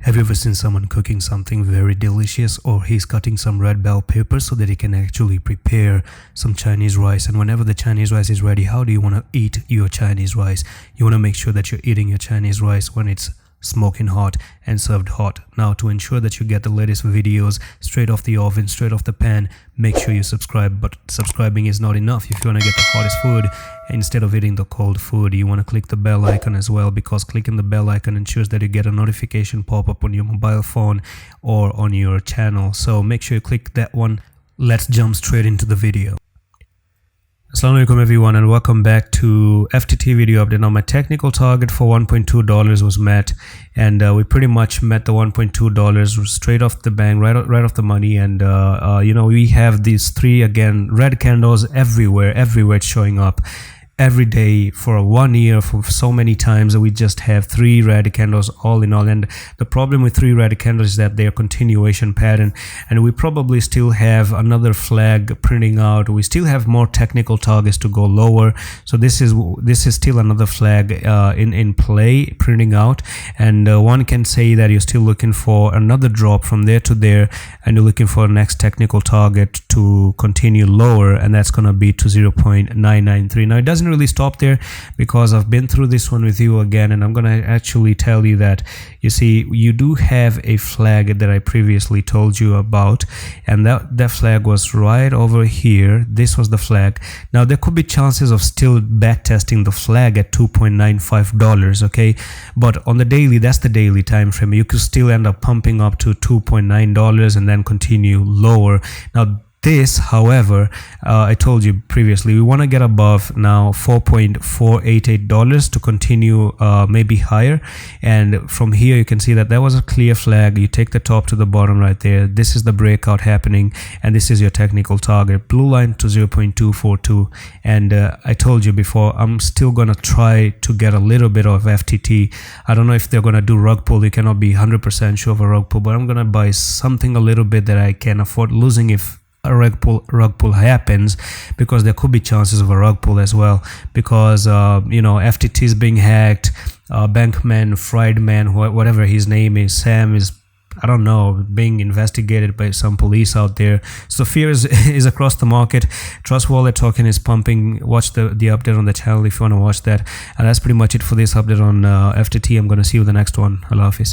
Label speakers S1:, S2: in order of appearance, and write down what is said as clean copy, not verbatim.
S1: Have you ever seen someone cooking something very delicious, or he's cutting some red bell pepper so that he can actually prepare some Chinese rice? And whenever the Chinese rice is ready, how do you want to eat your Chinese rice? You want to make sure that you're eating your Chinese rice when it's smoking hot and served hot. Now, to ensure that you get the latest videos straight off the oven, straight off the pan, make sure you subscribe. But subscribing is not enough. If you want to get the hottest food instead of eating the cold food, you want to click the bell icon as well, because clicking the bell icon ensures that you get a notification pop up on your mobile phone or on your channel. So make sure you click that one. Let's jump straight into the video. Assalamu alaikum everyone, and welcome back to FTT video update. Now, my technical target for $1.2 was met, and we pretty much met the $1.2 straight off the bang, right off the money. And we have these three again red candles everywhere it's showing up every day for 1 year, for so many times. We just have three red candles all in all. And the problem with three red candles is that they are continuation pattern, and we probably still have another flag printing out. We still have more technical targets to go lower, so this is still another flag in play printing out. And one can say that you're still looking for another drop from there to there, and you're looking for a next technical target to continue lower, and that's going to be to 0.993. Now, it doesn't really stop there, because I've been through this one with you again, and I'm gonna actually tell you that, you see, you do have a flag that I previously told you about, and that flag was right over here. This was the flag. Now, there could be chances of still back testing the flag at $2.95, okay, but on the daily, that's the daily time frame, you could still end up pumping up to $2.9 and then continue lower. Now, this, however, I told you previously, we want to get above now $4.488 to continue maybe higher. And from here, you can see that there was a clear flag. You take the top to the bottom right there. This is the breakout happening, and this is your technical target, blue line to 0.242. And I told you before, I'm still going to try to get a little bit of FTT. I don't know if they're going to do rug pull. You cannot be 100% sure of a rug pull, but I'm going to buy something a little bit that I can afford losing if a rug pull happens, because there could be chances of a rug pull as well, because FTT is being hacked. Bankman, Friedman, whatever his name is, Sam, is, I don't know, being investigated by some police out there. So fear is across the market. Trust Wallet token is pumping. Watch the update on the channel if you want to watch that. And that's pretty much it for this update on FTT. I'm going to see you in the next one. Allah Hafiz.